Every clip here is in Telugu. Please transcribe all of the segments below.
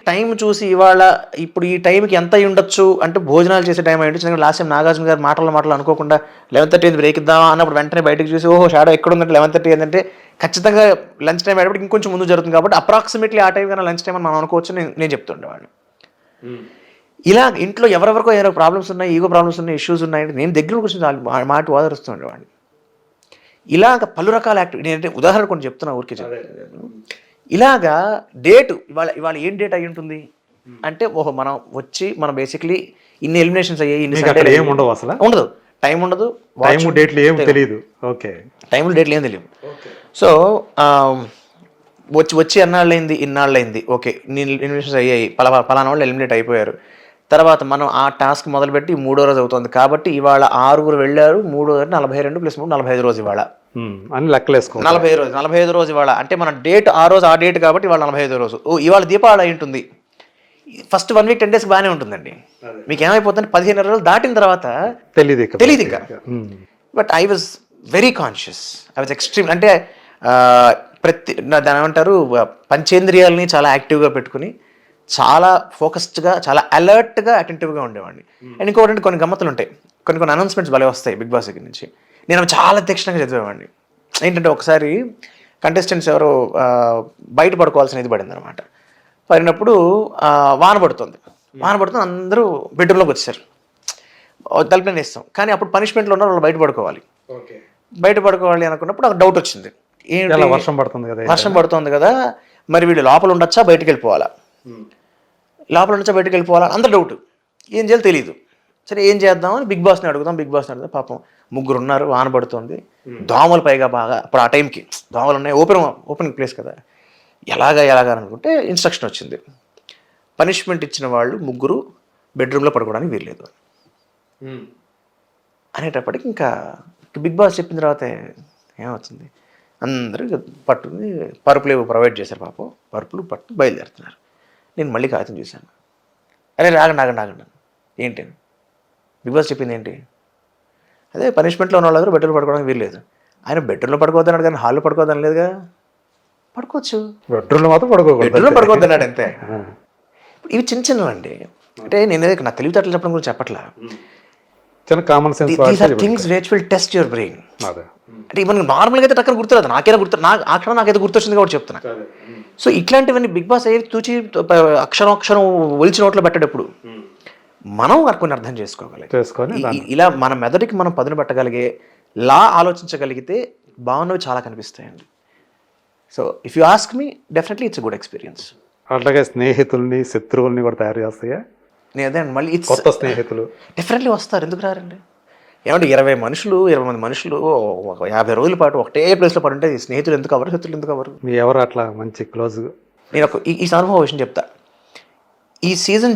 టైం చూసి ఇవాళ ఇప్పుడు ఈ టైంకి ఎంత అయి ఉండొచ్చు అంటే భోజనాలు చేసే టైం అయ్యి ఉండొచ్చు. లాస్ట్ టైం నాగార్జున గారు మాటలు అనుకోకుండా 11:30 బ్రేక్ ఇద్దామా అన్నప్పుడు వెంటనే బయటకు చూసి ఓహో షాడో ఎక్కడ ఉందంటే 11:30 ఏంటంటే ఖచ్చితంగా లంచ్ టైం అయ్యేటప్పుడు ఇంకొంచెం ముందు జరుగుతుంది కాబట్టి అప్రాక్సిమేట్లీ ఆ టైం కన్నా లంచ్ టైం అని మనం అనుకోవచ్చు నేను చెప్తుండేవాడిని. ఇలా ఇంట్లో ఎవరెవరికో ఏదైనా ప్రాబ్లమ్స్ ఉన్నాయి, ఈగో ప్రాబ్లమ్స్ ఉన్నాయి, ఇష్యూస్ ఉన్నాయి, నేను దగ్గర కూర్చొని మాట ఓదరుస్తుండేవాడిని. ఇలాగ పలు రకాల యాక్టివిటీ నేనంటే ఉదాహరణ కొన్ని చెప్తున్నా ఊరికే చెప్తాను. ఇలాగా డేటు ఇవాళ ఇవాళ ఏం డేట్ అయి ఉంటుంది అంటే ఓహో మనం వచ్చి మనం బేసిక్లీ ఇన్ని ఎలిమినేషన్స్ అయ్యాయి, ఇన్ని ఉండవు, అసలు ఉండదు, టైం ఉండదు, డేట్లు ఏం తెలియదు. ఓకే, టైంలో డేట్లు ఏం తెలియదు. సో వచ్చి ఎన్నాళ్ళైంది, ఇన్నాళ్ళైంది, ఓకే నేను ఎలిమినేషన్స్ అయ్యాయి, పలానా వాళ్ళు ఎలిమినేట్ అయిపోయారు. తర్వాత మనం ఆ టాస్క్ మొదలుపెట్టి 3వ రోజు అవుతుంది కాబట్టి ఇవాళ 6 వెళ్ళారు, 42 + 3 45 రోజు ఇవాళ అని లెక్కలేసుకో 45 రోజు ఇవాళ అంటే మన డేట్ ఆ రోజు ఆ డేట్ కాబట్టి ఇవాళ 45 రోజు. ఇవాళ దీపావళి అయి ఉంటుంది. ఫస్ట్ 1 వీక్ 10 డేస్ బాగానే ఉంటుందండి. మీకు ఏమైపోతుంది 15 రోజులు దాటిన తర్వాత తెలియదు ఇంకా. But I was very conscious, I was extreme అంటే దాని ఏమంటారు పంచేంద్రియాలని చాలా యాక్టివ్గా పెట్టుకుని చాలా ఫోకస్డ్గా చాలా అలర్ట్గా అటెంటివ్గా ఉండేవాడిని. అండ్ ఇంకోటి కొన్ని గమ్మతులు ఉంటాయి, కొన్ని అనౌన్స్మెంట్స్ భలే వస్తాయి బిగ్ బాస్ దగ్గర నుంచి. నేను చాలా తీక్షణంగా చదివేవాడిని. ఏంటంటే ఒకసారి కంటెస్టెంట్స్ ఎవరో బయట పడుకోవాల్సిన ఇది పడింది అనమాట. పడినప్పుడు వాన పడుతుంది అందరూ బెడ్రూమ్లోకి వచ్చారు, తలుపులను వేస్తాం. కానీ అప్పుడు పనిష్మెంట్లో ఉన్న వాళ్ళు బయట పడుకోవాలి అనుకున్నప్పుడు ఒక డౌట్ వచ్చింది, ఏంటి వర్షం పడుతుంది కదా మరి వీళ్ళు లోపల ఉండొచ్చా బయటకు వెళ్ళిపోవాలా, అందరూ డౌట్, ఏం చేయాలో తెలియదు. సరే ఏం చేద్దామని బిగ్ బాస్ని అడుగుదాం. పాపం 3 ఉన్నారు, వాన పడుతుంది, దోమలు పైగా బాగా అప్పుడు ఆ టైంకి దోమలు ఉన్నాయి, ఓపెన్ ప్లేస్ కదా, ఎలాగా అనుకుంటే ఇన్స్ట్రక్షన్ వచ్చింది, పనిష్మెంట్ ఇచ్చిన వాళ్ళు 3 బెడ్రూమ్లో పడుకోవడానికి వీల్లేదు అనేటప్పటికి ఇంకా బిగ్ బాస్ చెప్పిన తర్వాత ఏమవుతుంది, అందరూ పట్టుకుని పరుపులు ఏవో ప్రొవైడ్ చేశారు. పాపం పరుపులు బయలుదేరుతున్నారు. నేను మళ్ళీ కాగితం చూశాను, అరే ఆగండి ఏంటి బిగ్ బాస్ చెప్పింది ఏంటి, అదే పనిష్మెంట్లో ఉన్న వాళ్ళందరూ బెడ్రూమ్లో పడుకోవడానికి వీల్లేదు. ఆయన బెడ్రూమ్లో పడుకోవద్దన్నాడు కానీ హాల్లో పడుకోవద్దని లేదుగా, పడుకోవచ్చు, బెడ్రూమ్లో పడుకోవద్దన్నాడు అంతే. ఇవి చిన్నవండి, అంటే నేను నా తెలివితేటలు చెప్పడం గురించి చెప్పట్లా, చిన్న common sense. These are things which will test your brain. అంటే ఇవన్నీ నార్మల్గా అయితే టక్కన గుర్తురాదు, నాకైతే గుర్తొచ్చింది కాబట్టి చెప్తున్నా. సో ఇట్లాంటివన్నీ బిగ్ బాస్ అయ్యి తూచి అక్షరం ఒలిచి నోట్లో పెట్టేటప్పుడు మనం కొన్ని అర్థం చేసుకోవాలి. ఇలా మన మెదడుకి మనం పదును పెట్టగలిగే ఆలోచించగలిగితే బాగున్నవి చాలా కనిపిస్తాయండి. So if you ask me definitely it's good experience. అట్లాగే స్నేహితుల్ని శత్రువుల్ని కూడా తయారు చేస్తాయా? అదే మళ్ళీ కొత్త స్నేహితులు డెఫినెట్లీ వస్తారు, ఎందుకు రారండి? ఏమంటే 20 మంది మనుషులు 50 రోజుల పాటు ఒకటే ప్లేస్లో పడుంటే స్నేహితులు ఎందుకు అవ్వరు, శత్రులు ఎందుకు అవ్వరు? ఎవరు అట్లా మంచి క్లోజ్? నేను ఈ అనుభవం విషయం చెప్తా. ఈ సీజన్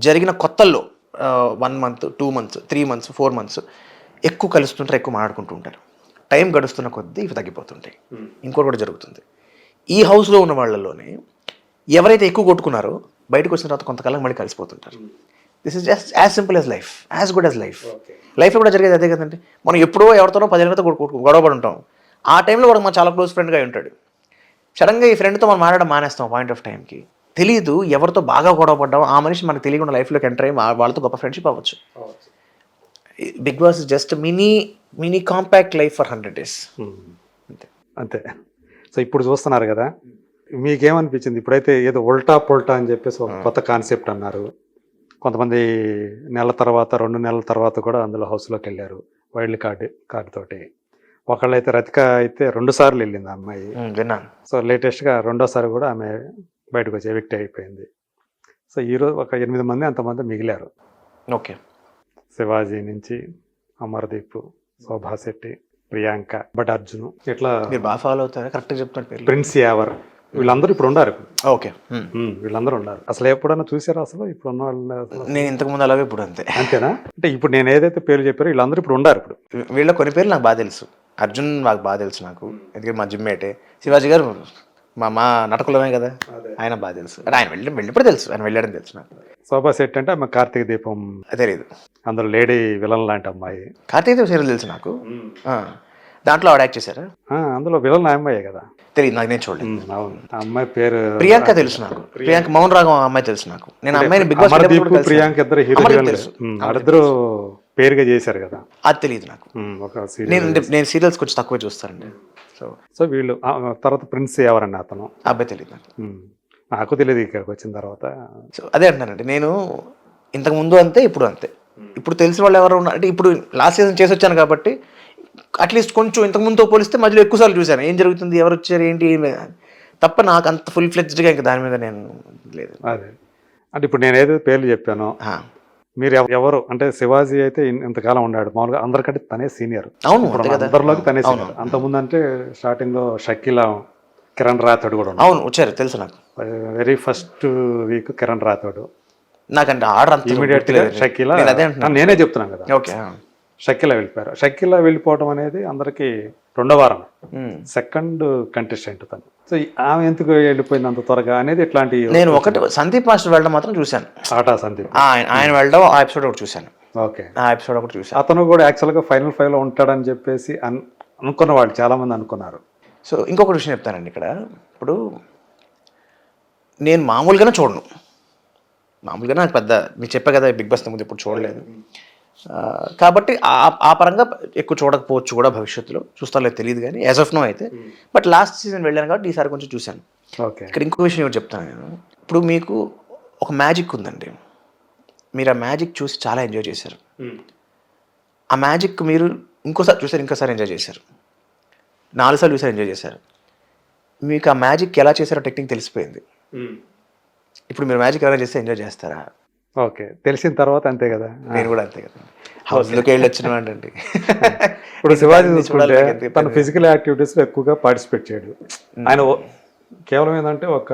జరిగిన కొత్తల్లో 1 month 2 months 3 months 4 months ఎక్కువ కలుస్తుంటారు, ఎక్కువ మాట్లాడుకుంటూ ఉంటారు. టైం గడుస్తున్న కొద్దీ ఇవి తగ్గిపోతుంటాయి. ఇంకోటి కూడా జరుగుతుంది, ఈ హౌస్లో ఉన్న వాళ్ళలోనే ఎవరైతే ఎక్కువ కొట్టుకున్నారో బయటకు వచ్చిన తర్వాత కొంతకాలం మళ్ళీ కలిసిపోతుంటారు. This is just as simple as life, as good as life. లైఫ్లో కూడా జరిగేది అదే కదండి. మనం ఎప్పుడో ఎవరితోనో 10 ఏళ్ళతో గొడవపడి ఉంటాం. ఆ టైంలో కూడా మనం చాలా క్లోజ్ ఫ్రెండ్గా ఉంటాడు. సడన్గా ఈ ఫ్రెండ్తో మనం మాట్లాడడం మానేస్తాం. పాయింట్ ఆఫ్ టైంకి తెలియదు ఎవరితో బాగా గొడవపడ్డాం, ఆ మనిషి మనకు తెలియకుండా లైఫ్లోకి ఎంటర్ అయ్యి వాళ్ళతో గొప్ప ఫ్రెండ్షిప్ అవ్వచ్చు. Bigg Boss is just mini compact life for 100 days. అంతే. సో ఇప్పుడు చూస్తున్నారు కదా, మీకేమనిపించింది? ఇప్పుడైతే ఏదో ఉల్టా పొల్టా అని చెప్పేసి ఒక కొత్త కాన్సెప్ట్ అన్నారు. కొంతమంది నెల తర్వాత 2 నెలల తర్వాత కూడా అందులో హౌస్లోకి వెళ్ళారు వైల్డ్ కార్డు తోటి. ఒకళ్ళైతే రతిక అయితే 2 సార్లు వెళ్ళింది ఆ అమ్మాయి. సో లేటెస్ట్గా 2వ సారి కూడా ఆమె బయటకు వచ్చి ఎవిక్ట్ అయిపోయింది. సో ఈరోజు ఒక 8 మంది అంతమంది మిగిలారు. ఓకే, శివాజీ నుంచి అమర్దీప్, శోభా శెట్టి, ప్రియాంక, బట్ అర్జున్, ఇట్లా బాగా ఫాలో అవుతారు, కరెక్ట్గా చెప్తున్నారు. ప్రిన్స్ యావర్, వీళ్ళందరూ ఇప్పుడు ఉన్నారు. ఓకే, వీళ్ళందరూ ఉన్నారు. అసలు ఎప్పుడన్నా చూసారా అసలు ఇప్పుడు ఉన్న వాళ్ళు? నేను ఇంతకుముందు అలాగే ఇప్పుడు అంతేనా? అంటే ఇప్పుడు నేను ఏదైతే పేరు చెప్పారో వీళ్ళందరూ ఇప్పుడు ఉన్నారు. ఇప్పుడు వీళ్ళ కొన్ని పేర్లు నాకు బాగా తెలుసు. అర్జున్ నాకు బాగా తెలుసు నాకు, ఎందుకంటే మా జిమ్మేటే. శివాజీ గారు మా నటకులమే కదా, ఆయన బాగా తెలుసు. అంటే ఆయన వెళ్ళినప్పుడు తెలుసు, ఆయన వెళ్ళాడని తెలుసు నాకు. శోభా శెట్టి అంటే ఆమె కార్తీక దీపం తెలియదు, అందులో లేడీ విలన్ లాంటి అమ్మాయి. కార్తీక దీపం సీరియల్ తెలుసు నాకు. దాంట్లో ఆవిడ యాక్ట్ చేశారా? అందులో విలన్ ఆ అమ్మాయే కదా. తెలియదు నాకు, నేను చూడలేదు. అవును, ఆ అమ్మాయి పేరు ప్రియాంక తెలుసు నాకు, ప్రియాంక మౌన్ రాగం అమ్మాయి తెలుసు నాకు. నేను అమ్మాయిని బిగ్ బాస్ అమర్దీప్ ప్రియాంక ఇద్దరు హీరో తెలుసు, వాళ్ళిద్దరు పేరుగా చేశారు కదా. అది తెలియదు నాకు. ఒక నేను సీరియల్స్ కొంచెం తక్కువ చూస్తానండి. సో వీళ్ళు తర్వాత ప్రిన్స్ ఎవరండి అతను, అబ్బాయి తెలియదు నాకు. నాకు తెలియదు ఇక్కడికి వచ్చిన తర్వాత. సో అదే అంటున్నానండి, నేను ఇంతకు ముందు అంతే, ఇప్పుడు అంతే. ఇప్పుడు తెలిసిన వాళ్ళు ఎవరు ఉన్నారు అంటే, ఇప్పుడు లాస్ట్ సీజన్ చేసి వచ్చాను కాబట్టి అట్లీస్ట్ కొంచెం ఇంతకు ముందుతో పోలిస్తే మధ్యలో ఎక్కువసార్లు చూశాను ఏం జరుగుతుంది, ఎవరు వచ్చారు, ఏంటి, ఏమి తప్ప నాకు అంత ఫుల్ ఫ్లెడ్జ్డ్గా ఇంకా దాని మీద నేను లేదు. అదే అంటే ఇప్పుడు నేను ఏదైతే పేర్లు చెప్పానో మీరు ఎవరు అంటే, శివాజీ అయితే ఇంతకాలం ఉన్నాడు, మామూలుగా అందరికంటే తనే సీనియర్. అవును, అందరిలోకి తనే సీనియర్. అంతకుముందు అంటే స్టార్టింగ్ లో షకీలా, కిరణ్ రాథోడ్ కూడా అవును వచ్చారు, తెలుసు నాకు. Very first week Kiran Rathod, నాకంటే ఆర్డర్ అంత ఇమీడియట్ గా షకీలా. నేనే చెప్తున్నాను కదా, ఓకే. షకీలా వెళ్ళిపోయారు. షకీలా వెళ్ళిపోవడం అనేది అందరికి రెండో వారం, సెకండ్ కంటెస్టెంట్ తను. సో ఆమె ఎందుకు వెళ్ళిపోయింది అంత త్వరగా అనేది ఇట్లాంటి. నేను ఒకటి సందీప్ మాస్టర్ వెళ్ళడం మాత్రం చూశాను, ఆటా సందీప్ ఆయన వెళ్ళడం ఆ ఎపిసోడ్ ఒకటి చూశాను. ఓకే, ఆ ఎపిసోడ్ ఒకటి చూశాను. అతను కూడా యాక్చువల్గా ఫైనల్ 5 లో ఉంటాడని చెప్పేసి అనుకున్న వాళ్ళు చాలా మంది అనుకున్నారు. సో ఇంకొక విషయం చెప్తానండి ఇక్కడ. ఇప్పుడు నేను మామూలుగానే చూడను, మామూలుగా నాకు పెద్ద మీకు చెప్పా కదా బిగ్ బాస్ ముందు ఎప్పుడు చూడలేదు కాబట్టి ఆ పరంగా ఎక్కువ చూడకపోవచ్చు కూడా, భవిష్యత్తులో చూస్తాలో తెలియదు కానీ యాజ్ ఆఫ్ నో అయితే. బట్ లాస్ట్ సీజన్ వెళ్ళాను కాబట్టి ఈసారి కొంచెం చూశాను. ఓకే, ఇక్కడ ఇంకో విషయం ఏమిటి చెప్తాను నేను. ఇప్పుడు మీకు ఒక మ్యాజిక్ ఉందండి, మీరు ఆ మ్యాజిక్ చూసి చాలా ఎంజాయ్ చేశారు. ఆ మ్యాజిక్ మీరు ఇంకోసారి చూసారు, ఇంకోసారి ఎంజాయ్ చేశారు, 4 సార్లు చూసారు, ఎంజాయ్ చేశారు. మీకు ఆ మ్యాజిక్ ఎలా చేశారో టెక్నిక్ తెలిసిపోయింది. ఇప్పుడు మీరు మ్యాజిక్ ఎలా చేస్తే ఎంజాయ్ చేస్తారా? ఓకే, తెలిసిన తర్వాత అంతే కదా. నేను కూడా అంతే కదా, హౌస్లోకి వెళ్ళి వచ్చిన వాడండి. ఇప్పుడు శివాజీ చూసుకుంటే తను ఫిజికల్ యాక్టివిటీస్ లో ఎక్కువగా పార్టిసిపేట్ చేయడు. ఆయన కేవలం ఏంటంటే ఒక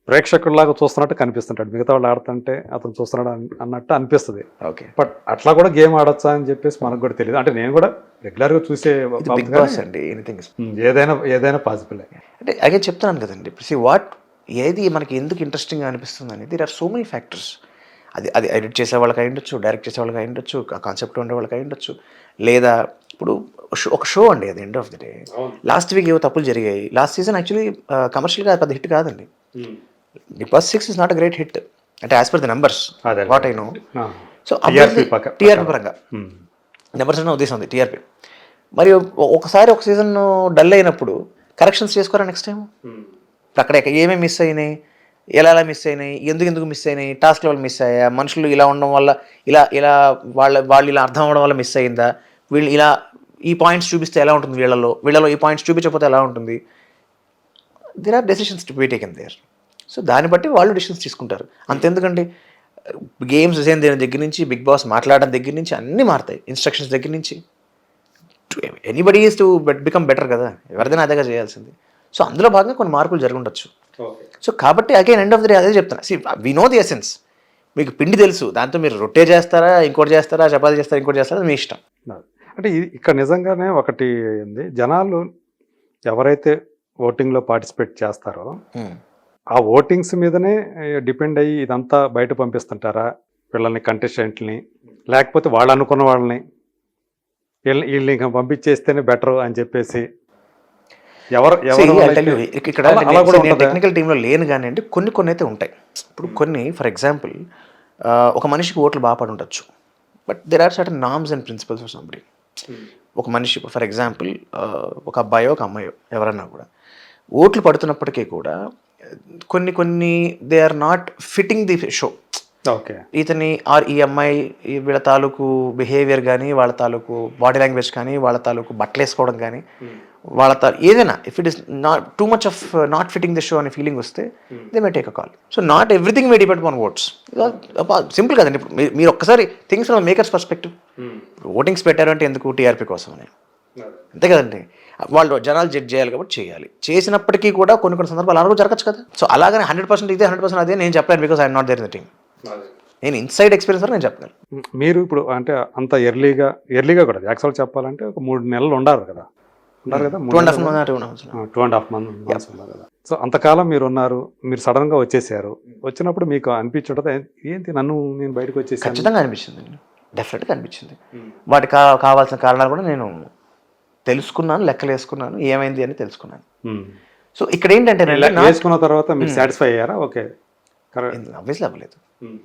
ప్రేక్షకుడిలాగా చూస్తున్నట్టు కనిపిస్తుంటాడు, మిగతా వాళ్ళు ఆడుతుంటే అతను చూస్తున్నాడు అన్నట్టు అనిపిస్తుంది. ఓకే, బట్ అట్లా కూడా గేమ్ ఆడొచ్చా అని చెప్పేసి మనకు కూడా తెలియదు. అంటే నేను కూడా రెగ్యులర్ గా చూసే బిగ్ బాస్ అండి, ఎనీథింగ్ ఏదైనా పాసిబుల్. అంటే అగే చెప్తున్నాను కదండి, ఏది మనకి ఎందుకు ఇంట్రెస్టింగ్ అనిపిస్తుంది అనేది there are so many factors. అది ఎడిట్ చేసే వాళ్ళకి అయి ఉండొచ్చు, డైరెక్ట్ చేసే వాళ్ళకి అయి ఉండొచ్చు, కాన్సెప్ట్ ఉండే వాళ్ళకి అయి ఉండొచ్చు, లేదా ఇప్పుడు ఒక షో అండి అది end of the day. Last week ఏవో తప్పులు జరిగాయి. లాస్ట్ సీజన్ యాక్చువల్లీ కమర్షియల్గా పెద్ద హిట్ కాదండి. Bigg Boss 6 is not a great hit అంటే as per the numbers what I know. So TRP పరంగా నెంబర్స్ అన్న ఉద్దేశం ఉంది, టీఆర్పీ. మరి ఒకసారి ఒక సీజన్ డల్ అయినప్పుడు కరెక్షన్స్ చేసుకోరా నెక్స్ట్ టైం. అక్కడ ఏమేమి మిస్ అయినాయి, ఎలా మిస్ అయినాయి, ఎందుకు మిస్ అయినాయి, టాస్క్ లెవెల్ మిస్ అయ్యా, మనుషులు ఇలా ఉండడం వల్ల ఇలా వాళ్ళు ఇలా అర్థం అవ్వడం వల్ల మిస్ అయిందా, వీళ్ళు ఇలా ఈ పాయింట్స్ చూపిస్తే ఎలా ఉంటుంది, వీళ్ళలో ఈ పాయింట్స్ చూపించకపోతే ఎలా ఉంటుంది. There are decisions to be taken there. So దాన్ని బట్టి వాళ్ళు డెసిషన్స్ తీసుకుంటారు. అంతెందుకండి, గేమ్స్ డిజైన్ దేని దగ్గర నుంచి, బిగ్ బాస్ మాట్లాడడం దగ్గర నుంచి అన్నీ మారుతాయి, ఇన్స్ట్రక్షన్స్ దగ్గర నుంచి. Anybody is to become better కదా, ఎవరిదైనా అదేగా చేయాల్సింది. సో అందులో భాగంగా కొన్ని మార్పులు జరుగుండొచ్చు. సో కాబట్టి again end of the day అదే చెప్తున్నా, వి నో ది ఎసెన్స్. మీకు పిండి తెలుసు, దాంతో మీరు రొట్టె చేస్తారా, ఇంకోటి చేస్తారా, చపాతీ చేస్తారా, ఇంకోటి చేస్తారా, మీ ఇష్టం. అంటే ఇక్కడ నిజంగానే ఒకటి ఉంది, జనాలు ఎవరైతే ఓటింగ్లో పార్టిసిపేట్ చేస్తారో ఆ ఓటింగ్స్ మీదనే డిపెండ్ అయ్యి ఇదంతా బయట పంపిస్తుంటారా వీళ్ళని, కంటెస్టెంట్ని, లేకపోతే వాళ్ళు అనుకున్న వాళ్ళని వీళ్ళని ఇంకా పంపించేస్తేనే బెటర్ అని చెప్పేసి ఇక్కడ టెక్నికల్ టీంలో లేను కానీ అండి, కొన్ని అయితే ఉంటాయి. ఇప్పుడు కొన్ని ఫర్ ఎగ్జాంపుల్ ఒక మనిషికి ఓట్లు బాగా పడి ఉండొచ్చు, but there are certain norms and principles of somebody. ఒక మనిషి ఫర్ ఎగ్జాంపుల్ ఒక అబ్బాయో ఒక అమ్మాయో ఎవరన్నా కూడా ఓట్లు పడుతున్నప్పటికీ కూడా కొన్ని they are not fitting the show. Okay, ఇతని ఆర్ ఈ అమ్మాయి వీళ్ళ తాలూకు బిహేవియర్ కానీ, వాళ్ళ తాలూకు బాడీ లాంగ్వేజ్ కానీ, వాళ్ళ తాలూకు బట్టలు వేసుకోవడం కానీ, వాళ్ళ ఏదైనా if it is not too much of not fitting the show అనే ఫీలింగ్ వస్తే they may take a call. So not everything may depend on votes. Simple కదండి. ఇప్పుడు మీరు ఒక్కసారి things from makers perspective, votings పెట్టారు అంటే ఎందుకు, టీఆర్పీ కోసం అని, అంతే కదండి. వాళ్ళు జనాలు జడ్జ్ చేయాలి కాబట్టి చేయాలి. చేసినప్పటికీ కూడా కొన్ని సందర్భాలు అలా జరగచ్చు కదా. సో అలాగని 100% ఇదే 100% అదే నేను చెప్పలేను, because I'm not there in the team. నేను ఇన్సైడ్ ఎక్స్పీరియన్స్ నేను చెప్పగలను. మీరు ఇప్పుడు అంటే అంత ఎర్లీగా కూడా యాక్చువల్ చెప్పాలంటే ఒక 3 నెలలు ఉండారు కదా, 2.5 months ఉన్నారు కదా. సో అంతకాలం మీరు ఉన్నారు, మీరు సడన్ గా వచ్చేసారు. వచ్చినప్పుడు మీకు అనిపించుంటుంది ఏంటి నేను బయటకు వచ్చేసి. ఖచ్చితంగా అనిపించింది, డెఫినెట్గా అనిపించింది. వాటికి కావాల్సిన కారణాలు కూడా నేను తెలుసుకున్నాను, లెక్కలు వేసుకున్నాను, ఏమైంది అని తెలుసుకున్నాను. Hmm. సో ఇక్కడ ఏంటంటే వేసుకున్న తర్వాత మీరు సాటిస్ఫై అయ్యారా? ఓకే, ఆబ్వియస్లీ అవ్వలేదు,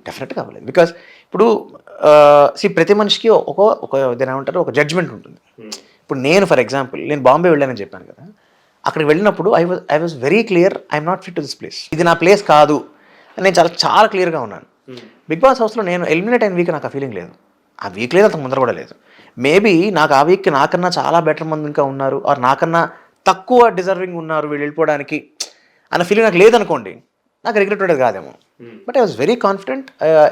డెఫినెట్గా అవ్వలేదు. బికాస్ ఇప్పుడు ప్రతి మనిషికి ఒక దీని ఏమంటారు, ఒక జడ్జ్మెంట్ ఉంటుంది. ఇప్పుడు నేను ఫర్ ఎగ్జాంపుల్ నేను బాంబే వెళ్ళానని చెప్పాను కదా, అక్కడికి వెళ్ళినప్పుడు I was very clear, I'm not fit to this place, ఇది నా ప్లేస్ కాదు అని నేను చాలా చాలా క్లియర్గా ఉన్నాను. బిగ్ బాస్ హౌస్లో నేను ఎలిమినేట్ అయిన వీక్ నాకు ఆ ఫీలింగ్ లేదు, ఆ వీక్ లేదు, అంత ముందర కూడా లేదు. మేబీ నాకు ఆ వీక్ నాకన్నా చాలా బెటర్ మంది ఇంకా ఉన్నారు, ఆర్ నాకన్నా తక్కువ డిజర్వింగ్ ఉన్నారు వీళ్ళు వెళ్ళిపోవడానికి అన్న ఫీలింగ్ నాకు లేదనుకోండి, నాకు రిగ్రెట్ ఉండేది కాదేమో. But I was very confident,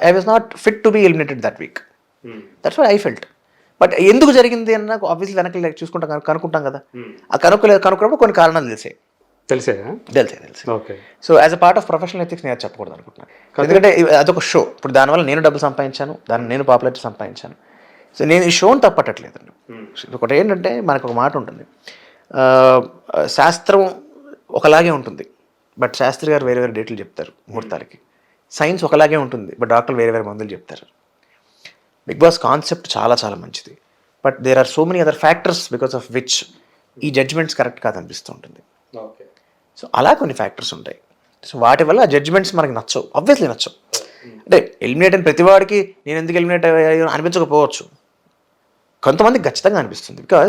I was not fit to be eliminated that week. That's what I felt. But ఎందుకు జరిగింది అని నాకు ఆబ్వియస్లీ వెనక్కి చూసుకుంటాం, కనుక్కుంటాం కదా. ఆ కనుక్కున్నప్పుడు కొన్ని కారణాలు తెలిసే. Okay. So as a part of professional ethics నేను చెప్పకూడదు అనుకుంటున్నాను, ఎందుకంటే అదొక షో. ఇప్పుడు దానివల్ల నేను డబ్బులు సంపాదించాను, దాన్ని నేను పాపులారిటీ సంపాదించాను. సో నేను ఈ షోని తప్పట్టట్లేదండి. ఒకటి ఏంటంటే మనకు ఒక మాట ఉంటుంది, శాస్త్రం ఒకలాగే ఉంటుంది బట్ శాస్త్రి గారు వేరే వేరే డేట్లు చెప్తారు ముహూర్తాలకి. సైన్స్ ఒకలాగే ఉంటుంది బట్ డాక్టర్లు వేరే వేరే మందులు చెప్తారు. బిగ్ బాస్ కాన్సెప్ట్ చాలా చాలా మంచిది, but there are so many other factors because of which ఈ జడ్జ్మెంట్స్ కరెక్ట్ కాదనిపిస్తూ ఉంటుంది. సో అలా కొన్ని ఫ్యాక్టర్స్ ఉంటాయి. సో వాటి వల్ల ఆ జడ్జ్మెంట్స్ మనకి నచ్చవు, ఆబ్వియస్లీ నచ్చవు. అంటే ఎలిమినేట్ అయిన ప్రతి వాడికి నేను ఎందుకు ఎలిమినేట్ అనిపించకపోవచ్చు, కొంతమందికి ఖచ్చితంగా అనిపిస్తుంది. బికాస్